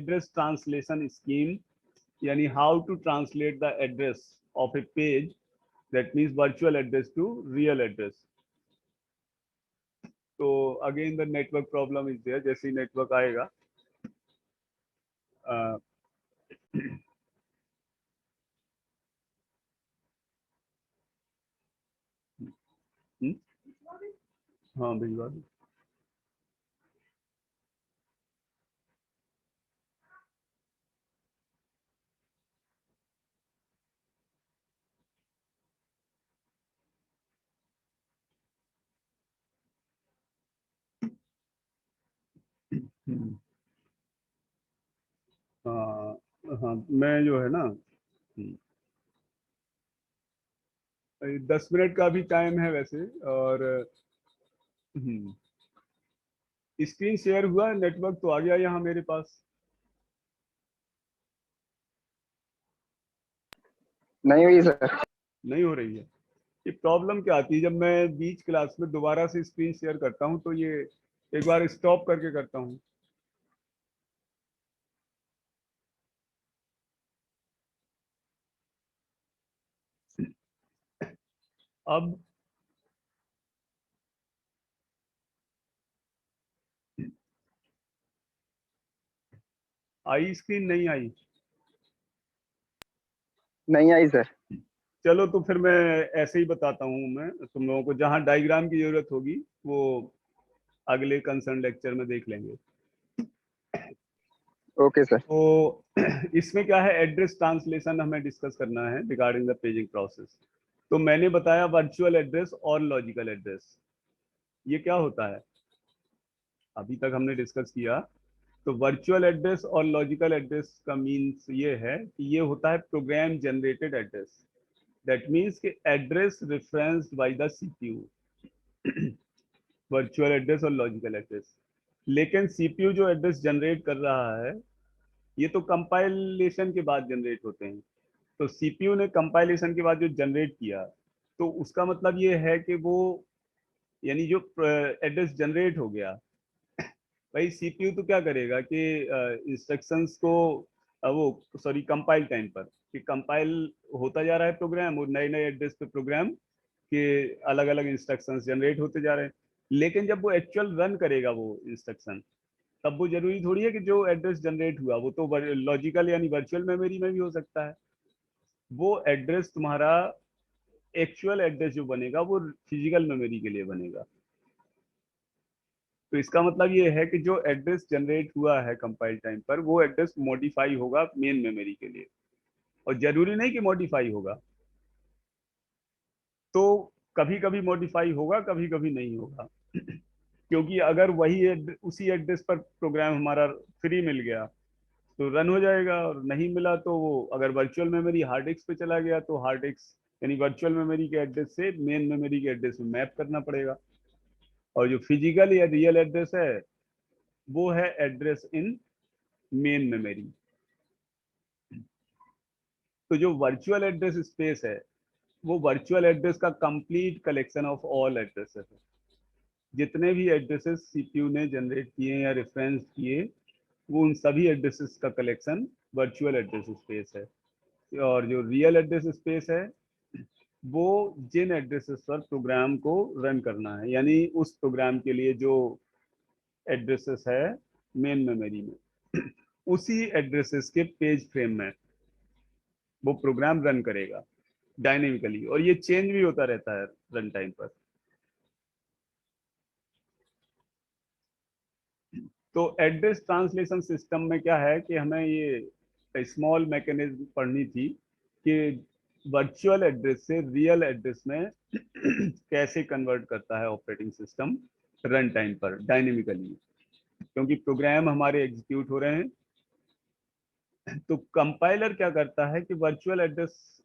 Address translation scheme, यानी how to translate the address of a page, that means virtual address to real address. तो again the network problem is there, जैसे ही network आएगा हाँ भिजवा दो। हाँ हाँ, मैं जो है ना 10 मिनट का भी टाइम है वैसे। और स्क्रीन शेयर हुआ, नेटवर्क तो आ गया यहाँ मेरे पास। नहीं हुई सर। नहीं हो रही है। ये प्रॉब्लम क्या आती है, जब मैं बीच क्लास में दोबारा से स्क्रीन शेयर करता हूँ तो ये एक बार स्टॉप करके करता हूँ। अब आई स्क्रीन? नहीं आई? नहीं आई सर। चलो तो फिर मैं ऐसे ही बताता हूँ। मैं तुम लोगों को जहाँ डायग्राम की जरूरत होगी वो अगले कंसर्न लेक्चर में देख लेंगे। Okay sir. तो इसमें क्या है, एड्रेस ट्रांसलेशन हमें डिस्कस करना है रिगार्डिंग द पेजिंग प्रोसेस। तो मैंने बताया वर्चुअल एड्रेस और लॉजिकल एड्रेस, ये क्या होता है अभी तक हमने डिस्कस किया। तो वर्चुअल एड्रेस और लॉजिकल एड्रेस का मीन्स ये है कि ये होता है program generated address. That means कि address referenced by the CPU, virtual address और लॉजिकल एड्रेस। लेकिन सीपीयू जो एड्रेस जनरेट कर रहा है ये तो कंपाइलेशन के बाद जनरेट होते हैं। तो सीपीयू ने कंपाइलेशन के बाद जो जनरेट किया, तो उसका मतलब ये है कि वो, यानी जो एड्रेस जनरेट हो गया, भाई सीपीयू तो क्या करेगा कि इंस्ट्रक्शंस को वो सॉरी कंपाइल टाइम पर कि कंपाइल होता जा रहा है प्रोग्राम, और नए नए एड्रेस पे प्रोग्राम के अलग अलग इंस्ट्रक्शंस जनरेट होते जा रहे हैं। लेकिन जब वो एक्चुअल रन करेगा वो इंस्ट्रक्शन, तब वो जरूरी थोड़ी है कि जो एड्रेस जनरेट हुआ वो तो लॉजिकल यानी वर्चुअल मेमोरी में भी हो सकता है। वो एड्रेस तुम्हारा एक्चुअल एड्रेस जो बनेगा वो फिजिकल मेमोरी के लिए बनेगा। तो इसका मतलब ये है कि जो एड्रेस जनरेट हुआ है कंपाइल टाइम पर, वो एड्रेस मॉडिफाई होगा मेन मेमोरी के लिए, और जरूरी नहीं कि मॉडिफाई होगा। तो कभी कभी मॉडिफाई होगा, कभी कभी नहीं होगा। क्योंकि अगर वही उसी एड्रेस पर प्रोग्राम हमारा फ्री मिल गया तो रन हो जाएगा, और नहीं मिला तो वो अगर वर्चुअल मेमोरी हार्ड डिस्क पे चला गया तो हार्ड डिस्क यानी वर्चुअल मेमोरी के एड्रेस से मेन मेमोरी के एड्रेस में मैप करना पड़ेगा। और जो फिजिकल या रियल एड्रेस है वो है एड्रेस इन मेन मेमोरी। तो जो वर्चुअल एड्रेस स्पेस है वो वर्चुअल एड्रेस का complete collection of all addresses है। जितने भी एड्रेसेस सीपीयू ने जनरेट किए या रेफरेंस किए, वो उन सभी एड्रेसेस का कलेक्शन वर्चुअल एड्रेस स्पेस है। और जो रियल एड्रेस स्पेस है वो जिन एड्रेसेस पर प्रोग्राम को रन करना है, यानी उस प्रोग्राम के लिए जो एड्रेसेस है मेन मेमोरी में, उसी एड्रेसेस के पेज फ्रेम में वो प्रोग्राम रन करेगा डायनेमिकली, और ये चेंज भी होता रहता है रन टाइम पर। तो एड्रेस ट्रांसलेशन सिस्टम में क्या है कि हमें ये स्मॉल मैकेनिज्म पढ़नी थी कि वर्चुअल एड्रेस से रियल एड्रेस में कैसे कन्वर्ट करता है ऑपरेटिंग सिस्टम रन टाइम पर डायनेमिकली, क्योंकि प्रोग्राम हमारे एग्जीक्यूट हो रहे हैं। तो कंपाइलर क्या करता है कि वर्चुअल एड्रेस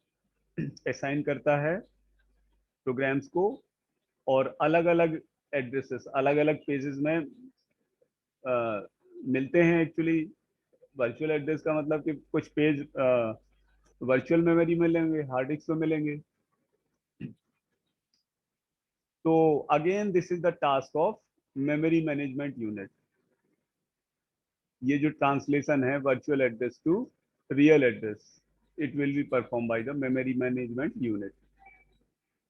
असाइन करता है प्रोग्राम्स को, और अलग अलग एड्रेसेस अलग अलग पेजेस में मिलते हैं एक्चुअली। वर्चुअल एड्रेस का मतलब कि कुछ पेज वर्चुअल मेमोरी में मिलेंगे, हार्ड डिस्क में मिलेंगे। तो again this is the task of memory management unit. ये जो ट्रांसलेशन है virtual address to real address, it will be performed by the memory management unit.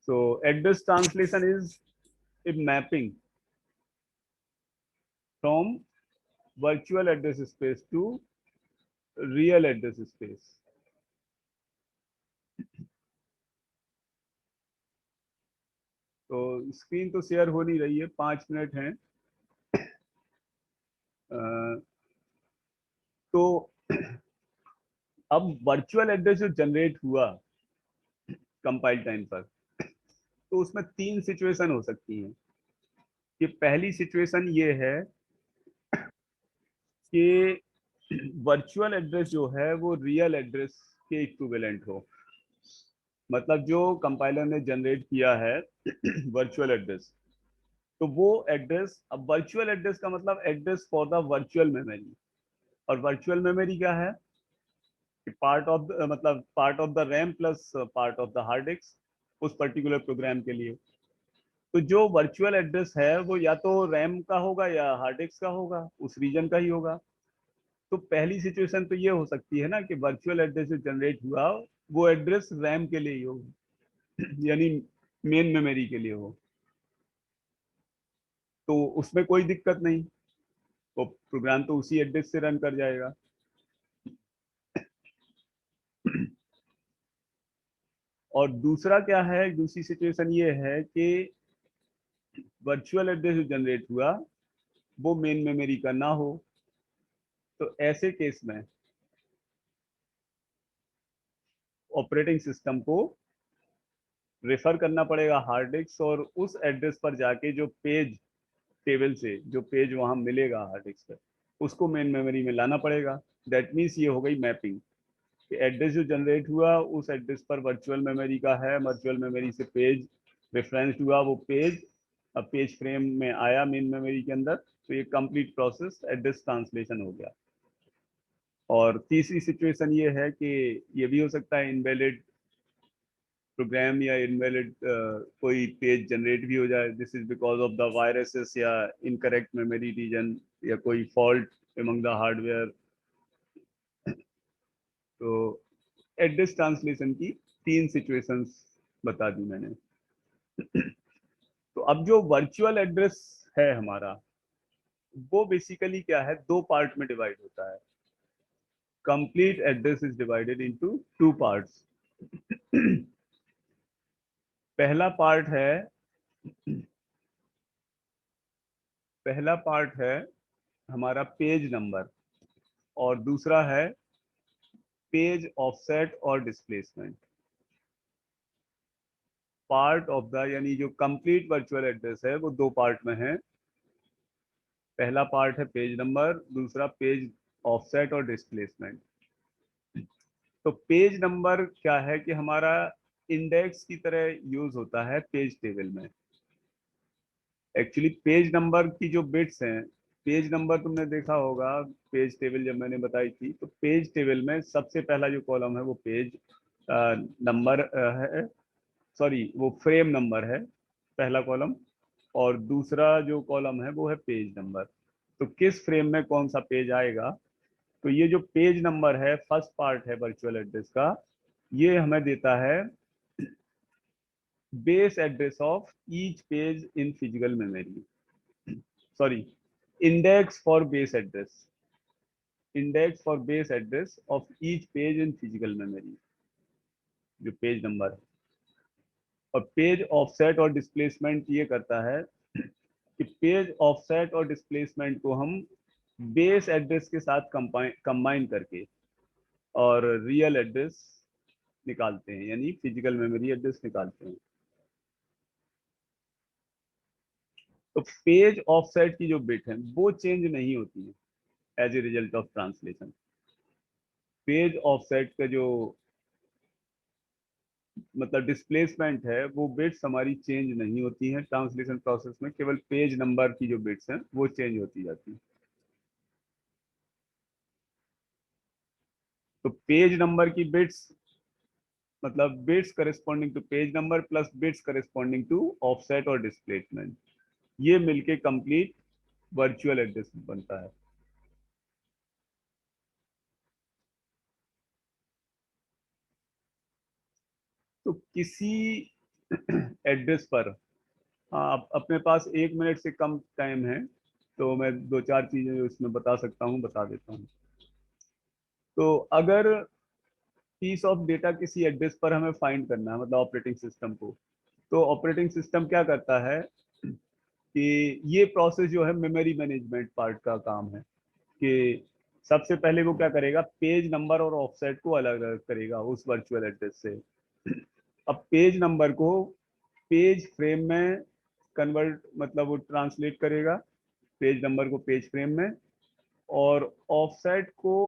So address translation is a mapping from virtual address space to real address space. तो screen तो share हो नहीं रही है, 5 minute हैं। तो अब virtual address जो जनरेट हुआ कंपाइल टाइम पर, तो उसमें 3 सिचुएशन हो सकती हैं। कि पहली सिचुएशन ये है कि वर्चुअल एड्रेस जो है वो रियल एड्रेस के इक्विवेलेंट हो। मतलब जो कंपाइलर ने जनरेट किया है वर्चुअल एड्रेस, तो वो एड्रेस, अब वर्चुअल एड्रेस का मतलब address for the virtual memory. और वर्चुअल मेमोरी क्या है? पार्ट ऑफ मतलब part of the RAM plus part of the hard disk उस पर्टिकुलर प्रोग्राम के लिए। तो जो वर्चुअल एड्रेस है वो या तो रैम का होगा या हार्ड डिस्क का होगा, उस रीजन का ही होगा। तो पहली सिचुएशन तो ये हो सकती है ना कि वर्चुअल एड्रेस जो जनरेट हुआ वो एड्रेस रैम के लिए ही हो, यानी मेन मेमोरी के लिए हो, तो उसमें कोई दिक्कत नहीं, तो प्रोग्राम तो उसी एड्रेस से रन कर जाएगा। और दूसरा क्या है, दूसरी सिचुएशन ये है कि वर्चुअल एड्रेस जो जनरेट हुआ वो मेन मेमोरी का ना हो। तो ऐसे केस में ऑपरेटिंग सिस्टम को रेफर करना पड़ेगा हार्ड डिस्क, और उस एड्रेस पर जाके जो पेज टेबल से जो पेज वहां मिलेगा हार्ड डिस्क पर, उसको मेन मेमोरी में लाना पड़ेगा। दैट मीन्स ये हो गई मैपिंग। एड्रेस जो जनरेट हुआ उस एड्रेस पर वर्चुअल मेमोरी का है, वर्चुअल मेमोरी से पेज रेफरेंस हुआ, वो पेज अब पेज फ्रेम में आया मेन मेमोरी के अंदर, तो ये कंप्लीट प्रोसेस एड्रेस ट्रांसलेशन हो गया। और तीसरी सिचुएशन ये है कि ये भी हो सकता है इनवैलिड प्रोग्राम या इनवैलिड कोई पेज जनरेट भी हो जाए, this is because of the viruses या इनकरेक्ट मेमोरी रीजन या कोई फॉल्ट अमंग द हार्डवेयर। तो एड्रेस ट्रांसलेशन की 3 सिचुएशंस बता दी मैंने। तो अब जो वर्चुअल एड्रेस है हमारा, वो बेसिकली क्या है, 2 पार्ट में डिवाइड होता है। Complete address is divided into 2 parts. पहला पार्ट है हमारा पेज नंबर, और दूसरा है पेज ऑफसेट और डिस्प्लेसमेंट। पार्ट ऑफ द, यानी जो कंप्लीट वर्चुअल एड्रेस है वो 2 पार्ट में है। पहला पार्ट है पेज नंबर, दूसरा पेज ऑफसेट और डिस्प्लेसमेंट। तो पेज नंबर क्या है कि हमारा इंडेक्स की तरह यूज होता है पेज टेबल में। एक्चुअली पेज नंबर की जो बिट्स हैं, पेज नंबर तुमने देखा होगा पेज टेबल जब मैंने बताई थी, तो पेज टेबल में सबसे पहला जो कॉलम है वो पेज नंबर है, सॉरी वो फ्रेम नंबर है पहला कॉलम, और दूसरा जो कॉलम है वो है पेज नंबर। तो किस फ्रेम में कौन सा पेज आएगा, तो ये जो पेज नंबर है फर्स्ट पार्ट है वर्चुअल एड्रेस का, ये हमें देता है base address of each page in physical memory, sorry index for base address, index for base address of each page in physical memory, जो पेज नंबर है। और पेज ऑफसेट और डिस्प्लेसमेंट ये करता है कि पेज ऑफसेट और डिस्प्लेसमेंट को हम बेस एड्रेस के साथ कंबाइन करके और रियल एड्रेस निकालते हैं, यानी फिजिकल मेमोरी एड्रेस निकालते हैं। तो पेज ऑफसेट की जो बिट है वो चेंज नहीं होती है as a result of translation. Page offset का जो मतलब डिस्प्लेसमेंट है वो बिट्स हमारी चेंज नहीं होती हैं ट्रांसलेशन प्रोसेस में, केवल पेज नंबर की जो बिट्स हैं वो चेंज होती जाती हैं। तो पेज नंबर की बिट्स मतलब bits corresponding to page number plus bits corresponding to offset और डिस्प्लेसमेंट, ये मिलके कंप्लीट वर्चुअल एड्रेस बनता है। तो किसी एड्रेस पर, हाँ अपने पास 1 मिनट से कम टाइम है, तो मैं 2-4 चीजें जो इसमें बता सकता हूँ बता देता हूँ। तो अगर पीस ऑफ डेटा किसी एड्रेस पर हमें फाइंड करना है, मतलब ऑपरेटिंग सिस्टम को, तो ऑपरेटिंग सिस्टम क्या करता है कि ये प्रोसेस जो है मेमोरी मैनेजमेंट पार्ट का काम है कि सबसे पहले वो क्या करेगा, पेज नंबर और ऑफसेट को अलग अलग करेगा उस वर्चुअल एड्रेस से। अब पेज नंबर को पेज फ्रेम में कन्वर्ट, मतलब वो ट्रांसलेट करेगा पेज नंबर को पेज फ्रेम में, और ऑफसेट को